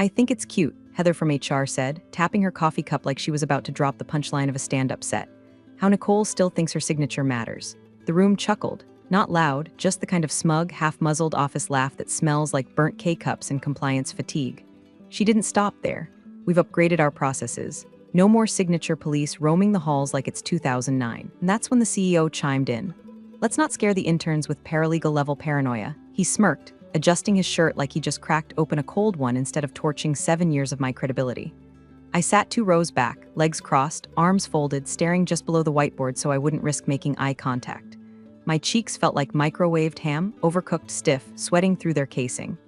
I think it's cute, Heather from HR said, tapping her coffee cup like she was about to drop the punchline of a stand-up set. How Nicole still thinks her signature matters. The room chuckled. Not loud, just the kind of smug, half-muzzled office laugh that smells like burnt K-cups and compliance fatigue. She didn't stop there. We've upgraded our processes. No more signature police roaming the halls like it's 2009. And that's when the CEO chimed in. Let's not scare the interns with paralegal-level paranoia. He smirked, adjusting his shirt like he just cracked open a cold one instead of torching 7 years of my credibility. I sat 2 rows back, legs crossed, arms folded, staring just below the whiteboard so I wouldn't risk making eye contact. My cheeks felt like microwaved ham, overcooked stiff, sweating through their casing.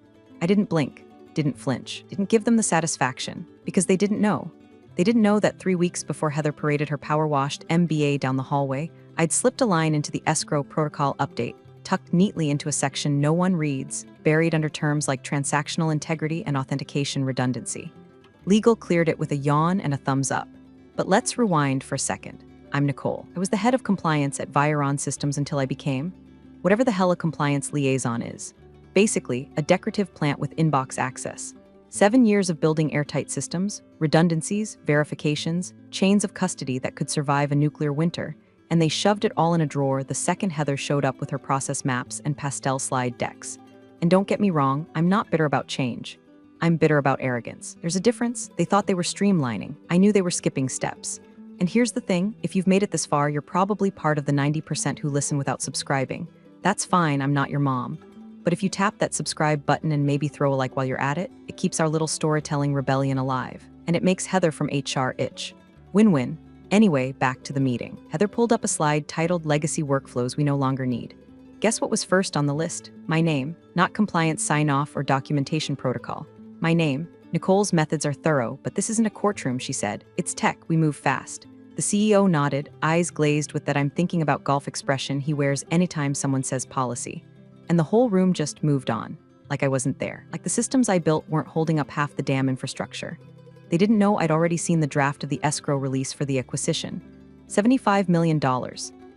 I didn't blink, didn't flinch, didn't give them the satisfaction, because they didn't know. They didn't know that 3 weeks before Heather paraded her power-washed MBA down the hallway, I'd slipped a line into the escrow protocol update, tucked neatly into a section no one reads, buried under terms like transactional integrity and authentication redundancy. Legal cleared it with a yawn and a thumbs up. But let's rewind for a second. I'm Nicole. I was the head of compliance at Viron Systems until I became whatever the hell a compliance liaison is. Basically, a decorative plant with inbox access. 7 years of building airtight systems, redundancies, verifications, chains of custody that could survive a nuclear winter, and they shoved it all in a drawer the second Heather showed up with her process maps and pastel slide decks. And don't get me wrong, I'm not bitter about change. I'm bitter about arrogance. There's a difference. They thought they were streamlining. I knew they were skipping steps. And here's the thing, if you've made it this far, you're probably part of the 90% who listen without subscribing. That's fine, I'm not your mom. But if you tap that subscribe button and maybe throw a like while you're at it, it keeps our little storytelling rebellion alive. And it makes Heather from HR itch. Win-win. Anyway, back to the meeting. Heather pulled up a slide titled Legacy Workflows We No Longer Need. Guess what was first on the list? My name, not compliance sign-off or documentation protocol. My name. Nicole's methods are thorough, but this isn't a courtroom, she said. It's tech, we move fast. The CEO nodded, eyes glazed with that I'm thinking about golf expression he wears anytime someone says policy. And the whole room just moved on, like I wasn't there. Like the systems I built weren't holding up half the damn infrastructure. They didn't know I'd already seen the draft of the escrow release for the acquisition. $75 million.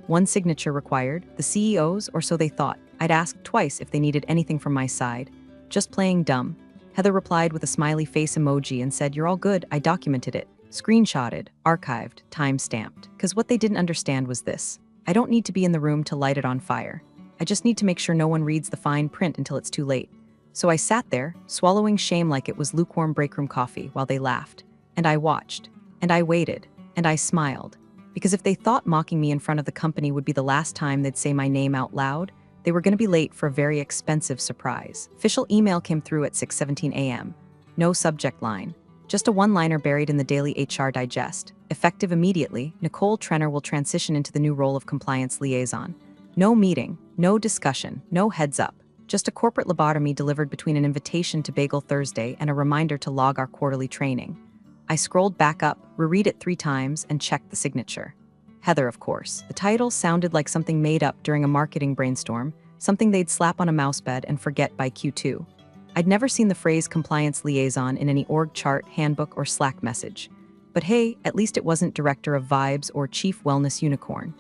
One signature required, the CEO's, or so they thought. I'd asked twice if they needed anything from my side. Just playing dumb. Heather replied with a smiley face emoji and said, "You're all good, I documented it. Screenshotted, archived, time-stamped." Because what they didn't understand was this. I don't need to be in the room to light it on fire. I just need to make sure no one reads the fine print until it's too late. So I sat there, swallowing shame like it was lukewarm breakroom coffee while they laughed. And I watched. And I waited. And I smiled. Because if they thought mocking me in front of the company would be the last time they'd say my name out loud, they were going to be late for a very expensive surprise. Official email came through at 6:17 a.m. No subject line. Just a one-liner buried in the daily HR digest. Effective immediately, Nicole Trenner will transition into the new role of compliance liaison. No meeting, no discussion, no heads up. Just a corporate lobotomy delivered between an invitation to Bagel Thursday and a reminder to log our quarterly training. I scrolled back up, reread it 3 times, and checked the signature. Heather, of course. The title sounded like something made up during a marketing brainstorm, something they'd slap on a mousepad and forget by Q2. I'd never seen the phrase compliance liaison in any org chart, handbook, or Slack message. But hey, at least it wasn't director of vibes or chief wellness unicorn.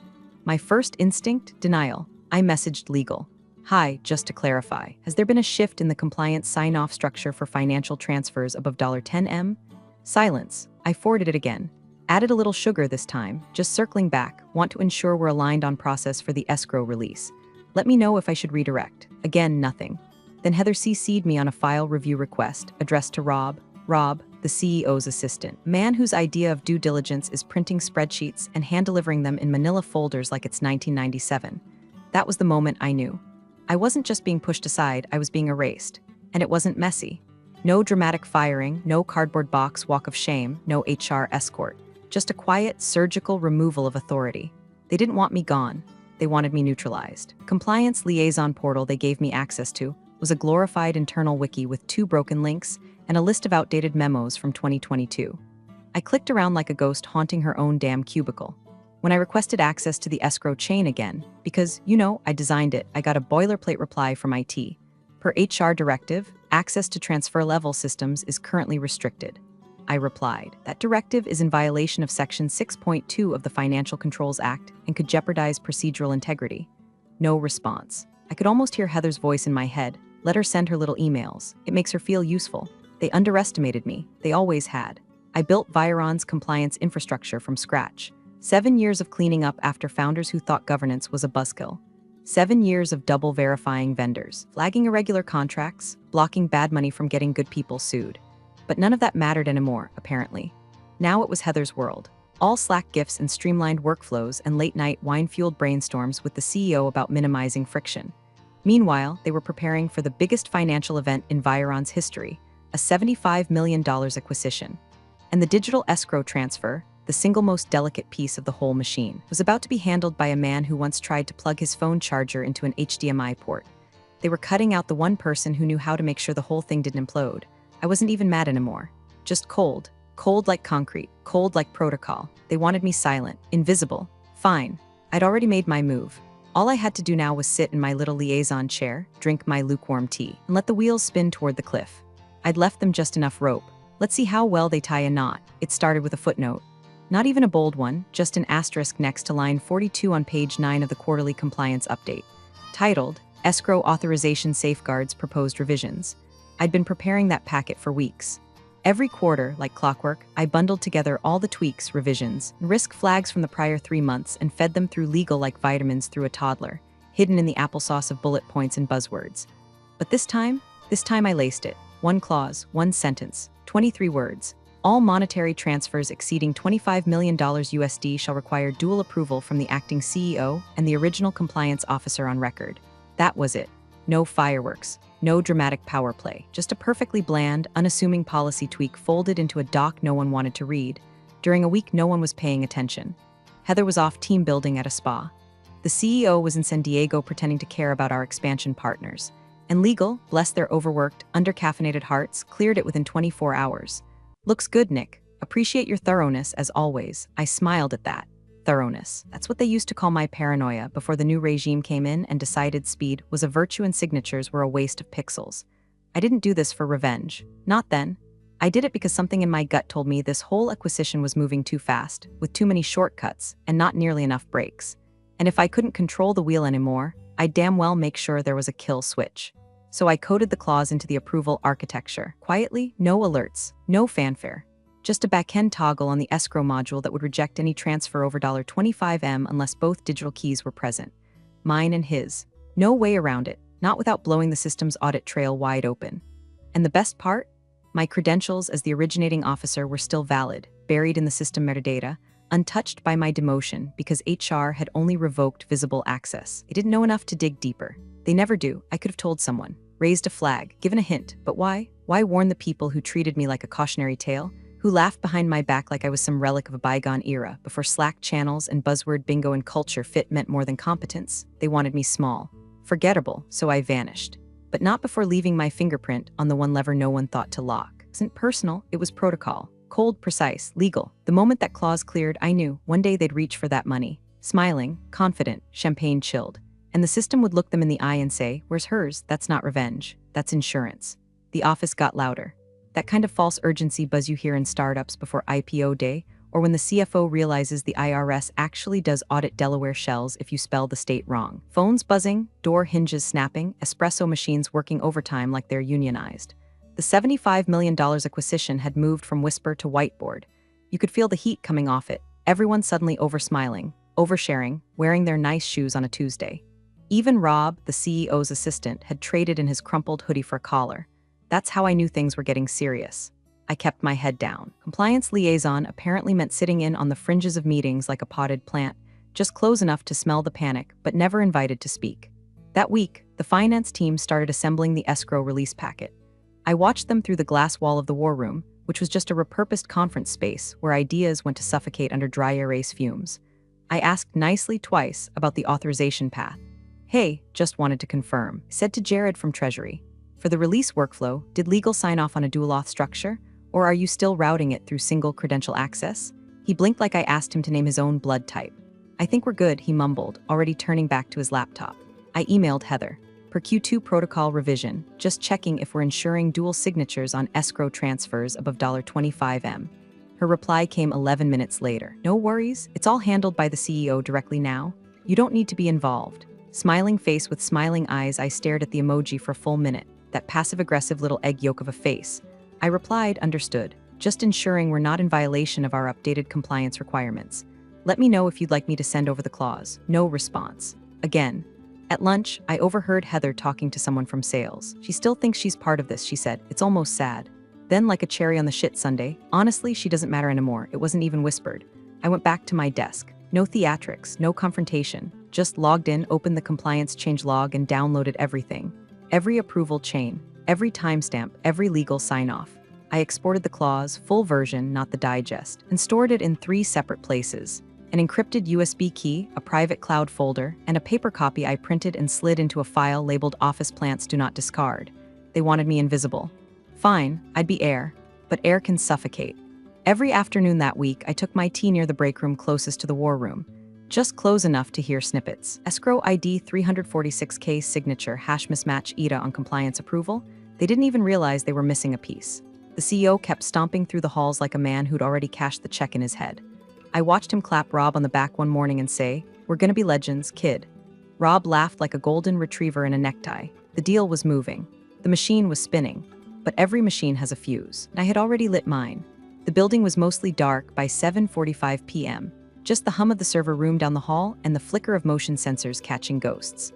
My first instinct? Denial. I messaged legal. Hi, just to clarify, has there been a shift in the compliance sign-off structure for financial transfers above $10M? Silence. I forwarded it again. Added a little sugar this time, just circling back, want to ensure we're aligned on process for the escrow release. Let me know if I should redirect. Again, nothing. Then Heather CC'd me on a file review request addressed to Rob, the CEO's assistant, man whose idea of due diligence is printing spreadsheets and hand-delivering them in manila folders like it's 1997. That was the moment I knew. I wasn't just being pushed aside, I was being erased. And it wasn't messy. No dramatic firing, no cardboard box walk of shame, no HR escort. Just a quiet, surgical removal of authority. They didn't want me gone. They wanted me neutralized. Compliance liaison portal they gave me access to was a glorified internal wiki with 2 broken links and a list of outdated memos from 2022. I clicked around like a ghost haunting her own damn cubicle. When I requested access to the escrow chain again, because, I designed it, I got a boilerplate reply from IT. Per HR directive, access to transfer-level systems is currently restricted. I replied, that directive is in violation of Section 6.2 of the Financial Controls Act and could jeopardize procedural integrity. No response. I could almost hear Heather's voice in my head. Let her send her little emails. It makes her feel useful. They underestimated me. They always had. I built Viron's compliance infrastructure from scratch. 7 years of cleaning up after founders who thought governance was a buzzkill. 7 years of double verifying vendors, flagging irregular contracts, blocking bad money from getting good people sued. But none of that mattered anymore, apparently. Now it was Heather's world. All Slack gifts and streamlined workflows and late-night wine-fueled brainstorms with the CEO about minimizing friction. Meanwhile, they were preparing for the biggest financial event in Viron's history, a $75 million acquisition. And the digital escrow transfer, the single most delicate piece of the whole machine, was about to be handled by a man who once tried to plug his phone charger into an HDMI port. They were cutting out the one person who knew how to make sure the whole thing didn't implode. I wasn't even mad anymore. Just cold. Cold like concrete. Cold like protocol. They wanted me silent. Invisible. Fine. I'd already made my move. All I had to do now was sit in my little liaison chair, drink my lukewarm tea, and let the wheels spin toward the cliff. I'd left them just enough rope. Let's see how well they tie a knot. It started with a footnote. Not even a bold one, just an asterisk next to line 42 on page 9 of the quarterly compliance update. Titled, Escrow Authorization Safeguards Proposed Revisions. I'd been preparing that packet for weeks. Every quarter, like clockwork, I bundled together all the tweaks, revisions, and risk flags from the prior 3 months and fed them through legal like vitamins through a toddler, hidden in the applesauce of bullet points and buzzwords. But this time I laced it. 1 clause, 1 sentence, 23 words. All monetary transfers exceeding $25 million USD shall require dual approval from the acting CEO and the original compliance officer on record. That was it. No fireworks, no dramatic power play, just a perfectly bland, unassuming policy tweak folded into a doc no one wanted to read. During a week no one was paying attention. Heather was off team building at a spa. The CEO was in San Diego pretending to care about our expansion partners. And legal, bless their overworked, under-caffeinated hearts, cleared it within 24 hours. Looks good, Nick. Appreciate your thoroughness, as always. I smiled at that. Thoroughness. That's what they used to call my paranoia before the new regime came in and decided speed was a virtue and signatures were a waste of pixels. I didn't do this for revenge. Not then. I did it because something in my gut told me this whole acquisition was moving too fast, with too many shortcuts, and not nearly enough brakes. And if I couldn't control the wheel anymore, I'd damn well make sure there was a kill switch. So I coded the clause into the approval architecture. Quietly, no alerts, no fanfare. Just a backend toggle on the escrow module that would reject any transfer over $25M unless both digital keys were present. Mine and his. No way around it, not without blowing the system's audit trail wide open. And the best part? My credentials as the originating officer were still valid, buried in the system metadata, untouched by my demotion because HR had only revoked visible access. They didn't know enough to dig deeper. They never do. I could have told someone, raised a flag, given a hint, but why? Why warn the people who treated me like a cautionary tale? Who laughed behind my back like I was some relic of a bygone era before Slack channels and buzzword bingo and culture fit meant more than competence? They wanted me small, forgettable, so I vanished. But not before leaving my fingerprint on the one lever no one thought to lock. It wasn't personal, it was protocol. Cold, precise, legal. The moment that clause cleared, I knew one day they'd reach for that money. Smiling, confident, champagne chilled. And the system would look them in the eye and say, where's hers? That's not revenge. That's insurance. The office got louder. That kind of false urgency buzz you hear in startups before IPO day, or when the CFO realizes the IRS actually does audit Delaware shells if you spell the state wrong. Phones buzzing, door hinges snapping, espresso machines working overtime like they're unionized. The $75 million acquisition had moved from whisper to whiteboard. You could feel the heat coming off it, everyone suddenly over-smiling, oversharing, wearing their nice shoes on a Tuesday. Even Rob, the CEO's assistant, had traded in his crumpled hoodie for a collar. That's how I knew things were getting serious. I kept my head down. Compliance liaison apparently meant sitting in on the fringes of meetings like a potted plant, just close enough to smell the panic, but never invited to speak. That week, the finance team started assembling the escrow release packet. I watched them through the glass wall of the war room, which was just a repurposed conference space where ideas went to suffocate under dry erase fumes. I asked nicely twice about the authorization path. Hey, just wanted to confirm, said to Jared from Treasury. For the release workflow, did legal sign off on a dual auth structure? Or are you still routing it through single credential access? He blinked like I asked him to name his own blood type. I think we're good, he mumbled, already turning back to his laptop. I emailed Heather. Per Q2 protocol revision, just checking if we're ensuring dual signatures on escrow transfers above $25M. Her reply came 11 minutes later. No worries, it's all handled by the CEO directly now. You don't need to be involved. Smiling face with smiling eyes, I stared at the emoji for a full minute. That passive-aggressive little egg yolk of a face. I replied, understood. Just ensuring we're not in violation of our updated compliance requirements. Let me know if you'd like me to send over the clause. No response. Again. At lunch, I overheard Heather talking to someone from sales. She still thinks she's part of this, she said. It's almost sad. Then, like a cherry on the shit sundae, honestly, she doesn't matter anymore. It wasn't even whispered. I went back to my desk. No theatrics, no confrontation. Just logged in, opened the compliance change log, and downloaded everything. Every approval chain, every timestamp, every legal sign-off. I exported the clause, full version, not the digest, and stored it in 3 separate places. An encrypted USB key, a private cloud folder, and a paper copy I printed and slid into a file labeled Office Plants Do Not Discard. They wanted me invisible. Fine, I'd be air, but air can suffocate. Every afternoon that week, I took my tea near the break room closest to the war room, just close enough to hear snippets. Escrow ID 346K signature hash mismatch ETA on compliance approval. They didn't even realize they were missing a piece. The CEO kept stomping through the halls like a man who'd already cashed the check in his head. I watched him clap Rob on the back one morning and say, "We're gonna be legends, kid." Rob laughed like a golden retriever in a necktie. The deal was moving. The machine was spinning. But every machine has a fuse, and I had already lit mine. The building was mostly dark by 7:45 p.m., just the hum of the server room down the hall and the flicker of motion sensors catching ghosts.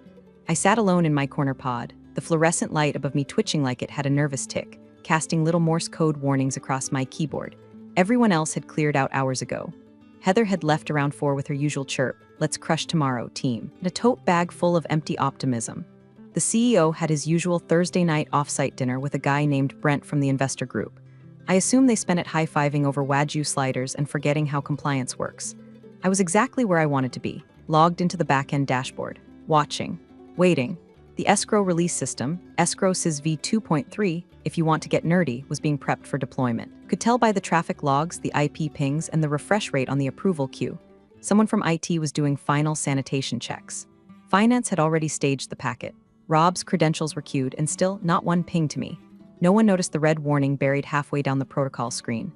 I sat alone in my corner pod, the fluorescent light above me twitching like it had a nervous tick, casting little Morse code warnings across my keyboard. Everyone else had cleared out hours ago. Heather had left around 4 with her usual chirp, "Let's crush tomorrow, team," and a tote bag full of empty optimism. The CEO had his usual Thursday night off-site dinner with a guy named Brent from the investor group. I assume they spent it high-fiving over Wagyu sliders and forgetting how compliance works. I was exactly where I wanted to be, logged into the back-end dashboard, watching, waiting. The escrow release system, Escrow SysV 2.3, if you want to get nerdy, was being prepped for deployment. Could tell by the traffic logs, the IP pings, and the refresh rate on the approval queue. Someone from IT was doing final sanitation checks. Finance had already staged the packet. Rob's credentials were queued, and still not one ping to me. No one noticed the red warning buried halfway down the protocol screen.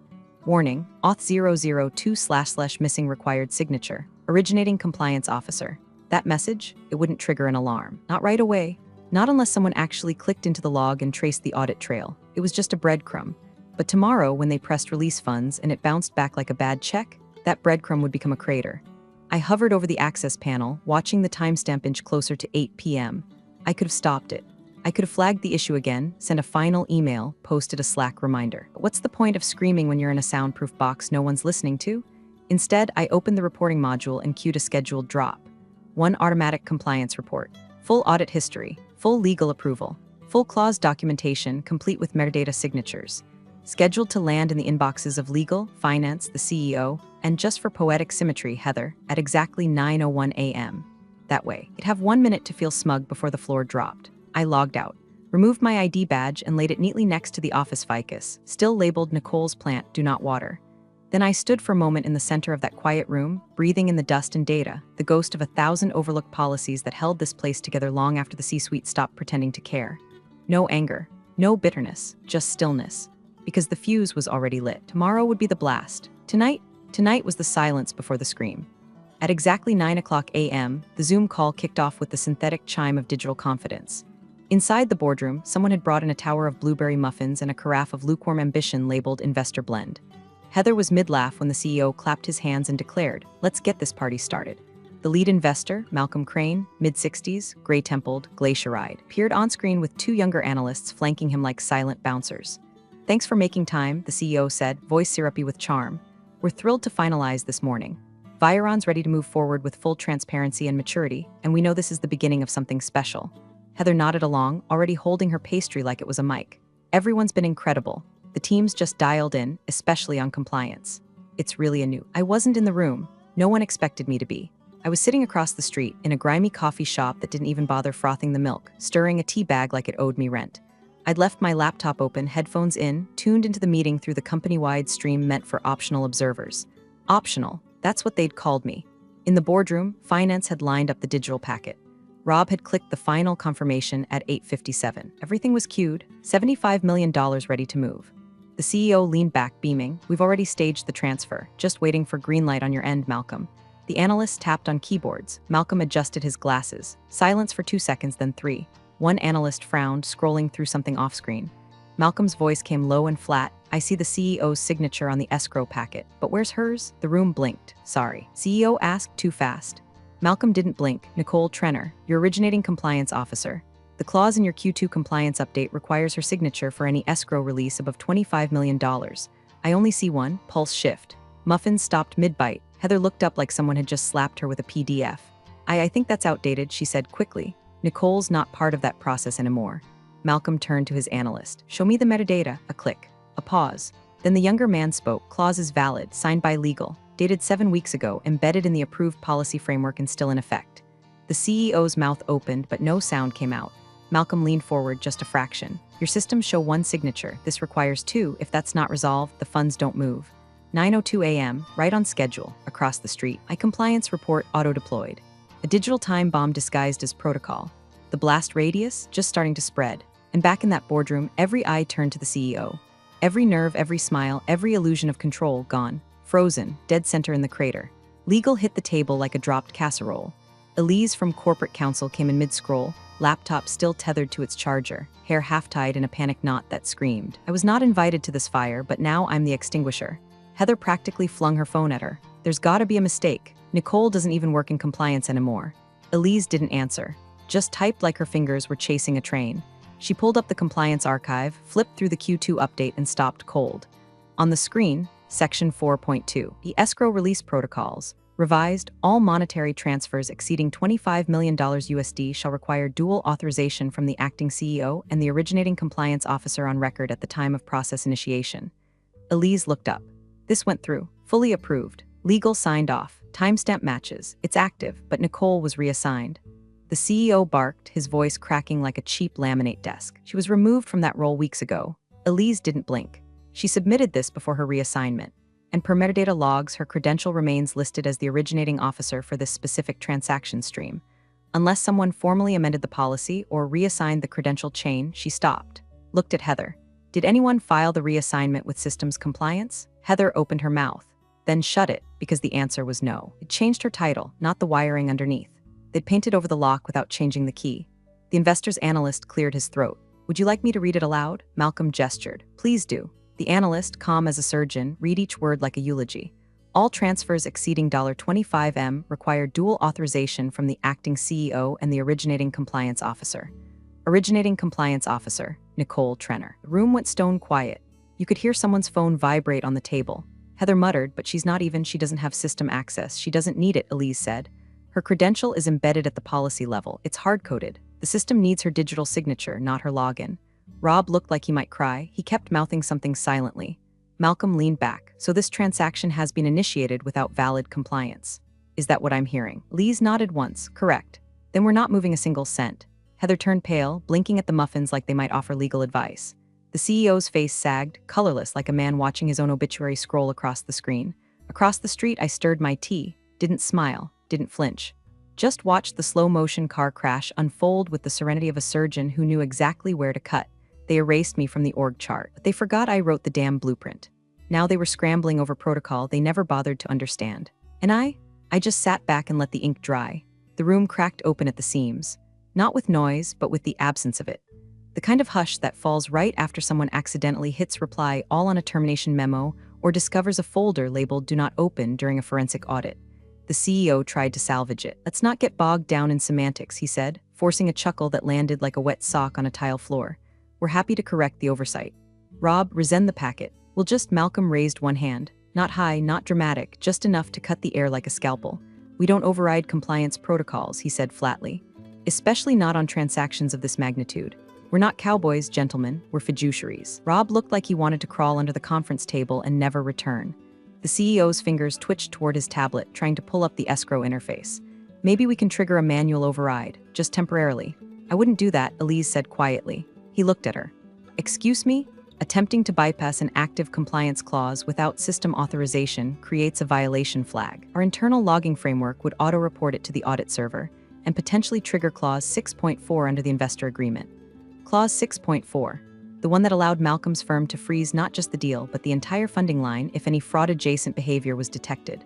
Warning, auth 002/ missing required signature. Originating compliance officer. That message, it wouldn't trigger an alarm. Not right away. Not unless someone actually clicked into the log and traced the audit trail. It was just a breadcrumb. But tomorrow, when they pressed release funds and it bounced back like a bad check, that breadcrumb would become a crater. I hovered over the access panel, watching the timestamp inch closer to 8 p.m. I could have stopped it. I could have flagged the issue again, sent a final email, posted a Slack reminder. What's the point of screaming when you're in a soundproof box no one's listening to? Instead, I opened the reporting module and queued a scheduled drop. 1 automatic compliance report. Full audit history. Full legal approval. Full clause documentation, complete with metadata signatures. Scheduled to land in the inboxes of legal, finance, the CEO, and just for poetic symmetry, Heather, at exactly 9:01 a.m. That way, it'd have 1 minute to feel smug before the floor dropped. I logged out, removed my ID badge, and laid it neatly next to the office ficus, still labeled Nicole's plant, do not water. Then I stood for a moment in the center of that quiet room, breathing in the dust and data, the ghost of 1,000 overlooked policies that held this place together long after the C-suite stopped pretending to care. No anger, no bitterness, just stillness. Because the fuse was already lit. Tomorrow would be the blast. Tonight was the silence before the scream. At exactly 9:00 a.m., the Zoom call kicked off with the synthetic chime of digital confidence. Inside the boardroom, someone had brought in a tower of blueberry muffins and a carafe of lukewarm ambition labeled Investor Blend. Heather was mid-laugh when the CEO clapped his hands and declared, "Let's get this party started." The lead investor, Malcolm Crane, mid-60s, gray-templed, glacier-eyed, appeared on-screen with 2 younger analysts flanking him like silent bouncers. "Thanks for making time," the CEO said, voice syrupy with charm. "We're thrilled to finalize this morning. Viron's ready to move forward with full transparency and maturity, and we know this is the beginning of something special." Heather nodded along, already holding her pastry like it was a mic. "Everyone's been incredible. The team's just dialed in, especially on compliance. It's really a new." I wasn't in the room. No one expected me to be. I was sitting across the street in a grimy coffee shop that didn't even bother frothing the milk, stirring a tea bag like it owed me rent. I'd left my laptop open, headphones in, tuned into the meeting through the company-wide stream meant for optional observers. Optional, that's what they'd called me. In the boardroom, finance had lined up the digital packet. Rob had clicked the final confirmation at 8:57. Everything was queued, $75 million ready to move. The CEO leaned back, beaming, "We've already staged the transfer, just waiting for green light on your end, Malcolm." The analysts tapped on keyboards. Malcolm adjusted his glasses. Silence for 2 seconds, then 3. One analyst frowned, scrolling through something off-screen. Malcolm's voice came low and flat. I see the CEO's signature on the escrow packet, but where's hers? The room blinked. Sorry. CEO asked too fast. Malcolm didn't blink. Nicole Trenner, your originating compliance officer. The clause in your Q2 compliance update requires her signature for any escrow release above $25 million. I only see one. Pulse shift. Muffins stopped mid-bite. Heather looked up like someone had just slapped her with a PDF. I think that's outdated, she said quickly. Nicole's not part of that process anymore. Malcolm turned to his analyst. Show me the metadata. A click. A pause. Then the younger man spoke. Clause is valid, signed by legal, dated 7 weeks ago, embedded in the approved policy framework and still in effect. The CEO's mouth opened, but no sound came out. Malcolm leaned forward just a fraction. Your systems show one signature. This requires two. If that's not resolved, the funds don't move. 9:02 a.m., right on schedule, across the street. Compliance report auto-deployed. A digital time bomb disguised as protocol. The blast radius just starting to spread. And back in that boardroom, every eye turned to the CEO. Every nerve, every smile, every illusion of control gone. Frozen, dead center in the crater. Legal hit the table like a dropped casserole. Elise from corporate counsel came in mid-scroll, laptop still tethered to its charger, hair half-tied in a panic knot that screamed. I was not invited to this fire, but now I'm the extinguisher. Heather practically flung her phone at her. There's gotta be a mistake. Nicole doesn't even work in compliance anymore. Elise didn't answer, just typed like her fingers were chasing a train. She pulled up the compliance archive, flipped through the Q2 update and stopped cold. On the screen, Section 4.2, the escrow release protocols. Revised, all monetary transfers exceeding $25 million USD shall require dual authorization from the acting CEO and the originating compliance officer on record at the time of process initiation. Elise looked up. This went through, fully approved, legal signed off, timestamp matches, it's active, but Nicole was reassigned. The CEO barked, his voice cracking like a cheap laminate desk. She was removed from that role weeks ago. Elise didn't blink. She submitted this before her reassignment. And per metadata logs, her credential remains listed as the originating officer for this specific transaction stream. Unless someone formally amended the policy or reassigned the credential chain, she stopped. Looked at Heather. Did anyone file the reassignment with systems compliance? Heather opened her mouth, then shut it because the answer was no. It changed her title, not the wiring underneath. They'd painted over the lock without changing the key. The investor's analyst cleared his throat. Would you like me to read it aloud? Malcolm gestured. Please do. The analyst, calm as a surgeon, read each word like a eulogy. All transfers exceeding $25M require dual authorization from the acting CEO and the originating compliance officer. Originating compliance officer, Nicole Trenner. The room went stone quiet. You could hear someone's phone vibrate on the table. Heather muttered, but she doesn't have system access. She doesn't need it, Elise said. Her credential is embedded at the policy level. It's hard-coded. The system needs her digital signature, not her login. Rob looked like he might cry. He kept mouthing something silently. Malcolm leaned back. So this transaction has been initiated without valid compliance. Is that what I'm hearing? Lise nodded once. Correct. Then we're not moving a single cent. Heather turned pale, blinking at the muffins like they might offer legal advice. The CEO's face sagged, colorless like a man watching his own obituary scroll across the screen. Across the street, I stirred my tea, didn't smile, didn't flinch. Just watched the slow-motion car crash unfold with the serenity of a surgeon who knew exactly where to cut. They erased me from the org chart, but they forgot I wrote the damn blueprint. Now they were scrambling over protocol they never bothered to understand. And I just sat back and let the ink dry. The room cracked open at the seams. Not with noise, but with the absence of it. The kind of hush that falls right after someone accidentally hits reply all on a termination memo or discovers a folder labeled "Do Not Open" during a forensic audit. The CEO tried to salvage it. Let's not get bogged down in semantics, he said, forcing a chuckle that landed like a wet sock on a tile floor. We're happy to correct the oversight. Rob, resend the packet. We'll just Malcolm raised one hand. Not high, not dramatic, just enough to cut the air like a scalpel. We don't override compliance protocols, he said flatly. Especially not on transactions of this magnitude. We're not cowboys, gentlemen, we're fiduciaries. Rob looked like he wanted to crawl under the conference table and never return. The CEO's fingers twitched toward his tablet, trying to pull up the escrow interface. Maybe we can trigger a manual override, just temporarily. I wouldn't do that, Elise said quietly. He looked at her. Excuse me? Attempting to bypass an active compliance clause without system authorization creates a violation flag. Our internal logging framework would auto-report it to the audit server and potentially trigger Clause 6.4 under the investor agreement. Clause 6.4, the one that allowed Malcolm's firm to freeze not just the deal, but the entire funding line if any fraud-adjacent behavior was detected.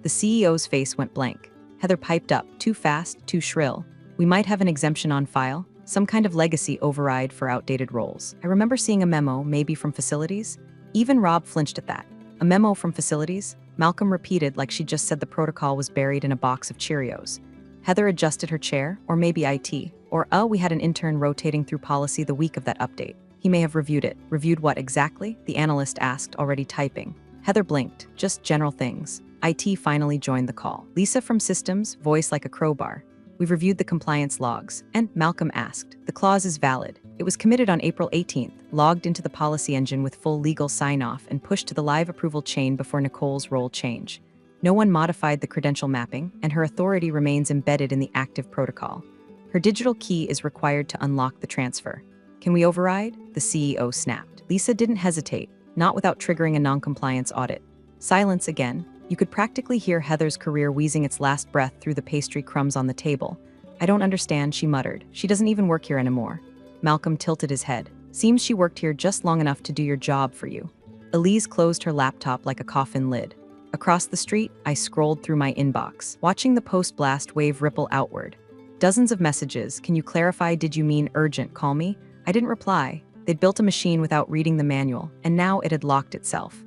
The CEO's face went blank. Heather piped up, too fast, too shrill. We might have an exemption on file. Some kind of legacy override for outdated roles. I remember seeing a memo, maybe from facilities. Even Rob flinched at that. A memo from facilities? Malcolm repeated like she just said the protocol was buried in a box of Cheerios. Heather adjusted her chair, or maybe IT. Or, we had an intern rotating through policy the week of that update. He may have reviewed it. Reviewed what exactly? The analyst asked, already typing. Heather blinked. Just general things. IT finally joined the call. Lisa from Systems, voice like a crowbar. We've reviewed the compliance logs. And Malcolm asked. The clause is valid. It was committed on April 18th, logged into the policy engine with full legal sign-off and pushed to the live approval chain before Nicole's role change. No one modified the credential mapping, and her authority remains embedded in the active protocol. Her digital key is required to unlock the transfer. Can we override? The CEO snapped. Lisa didn't hesitate, not without triggering a non-compliance audit. Silence again. You could practically hear Heather's career wheezing its last breath through the pastry crumbs on the table. I don't understand, she muttered. She doesn't even work here anymore. Malcolm tilted his head. Seems she worked here just long enough to do your job for you. Elise closed her laptop like a coffin lid. Across the street, I scrolled through my inbox, watching the post-blast wave ripple outward. Dozens of messages. Can you clarify? Did you mean urgent? Call me? I didn't reply. They'd built a machine without reading the manual, and now it had locked itself.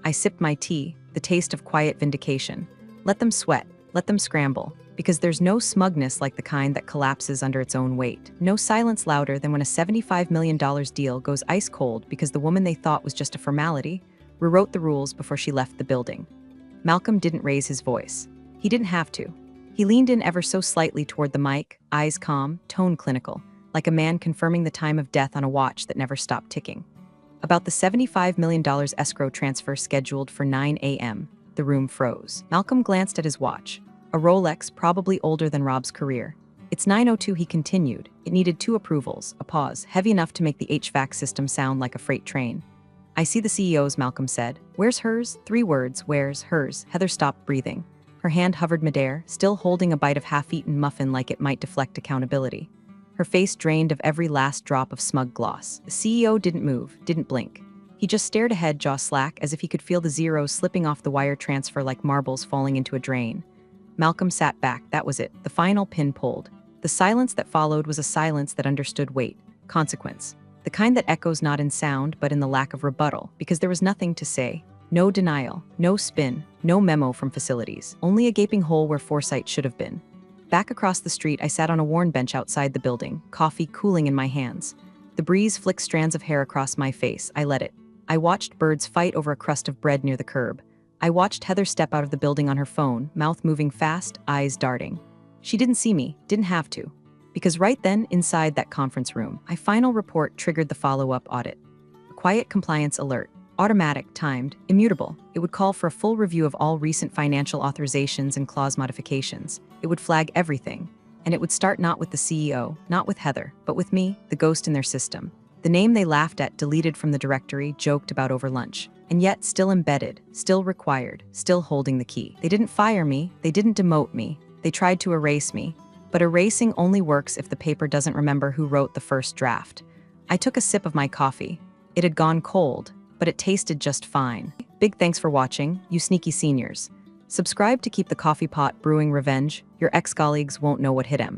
I sipped my tea, the taste of quiet vindication. Let them sweat, let them scramble, because there's no smugness like the kind that collapses under its own weight. No silence louder than when a $75 million deal goes ice cold because the woman they thought was just a formality rewrote the rules before she left the building. Malcolm didn't raise his voice. He didn't have to. He leaned in ever so slightly toward the mic, eyes calm, tone clinical, like a man confirming the time of death on a watch that never stopped ticking. About the $75 million escrow transfer scheduled for 9 a.m., the room froze. Malcolm glanced at his watch, a Rolex probably older than Rob's career. It's 9:02, he continued. It needed 2 approvals, a pause, heavy enough to make the HVAC system sound like a freight train. I see the CEO's, Malcolm said. Where's hers? 3 words, where's hers? Heather stopped breathing. Her hand hovered midair, still holding a bite of half-eaten muffin like it might deflect accountability. Her face drained of every last drop of smug gloss. The CEO didn't move, didn't blink. He just stared ahead, jaw slack, as if he could feel the zeros slipping off the wire transfer like marbles falling into a drain. Malcolm sat back, that was it, the final pin pulled. The silence that followed was a silence that understood weight, consequence. The kind that echoes not in sound, but in the lack of rebuttal, because there was nothing to say. No denial, no spin, no memo from facilities, only a gaping hole where foresight should have been. Back across the street, I sat on a worn bench outside the building, coffee cooling in my hands. The breeze flicked strands of hair across my face. I let it. I watched birds fight over a crust of bread near the curb. I watched Heather step out of the building on her phone, mouth moving fast, eyes darting. She didn't see me, didn't have to. Because right then, inside that conference room, my final report triggered the follow-up audit. A quiet compliance alert. Automatic, timed, immutable. It would call for a full review of all recent financial authorizations and clause modifications. It would flag everything. And it would start not with the CEO, not with Heather, but with me, the ghost in their system. The name they laughed at, deleted from the directory, joked about over lunch. And yet, still embedded, still required, still holding the key. They didn't fire me, they didn't demote me. They tried to erase me. But erasing only works if the paper doesn't remember who wrote the first draft. I took a sip of my coffee. It had gone cold, but it tasted just fine. Big thanks for watching, you sneaky seniors. Subscribe to keep the coffee pot brewing revenge. Your ex-colleagues won't know what hit 'em.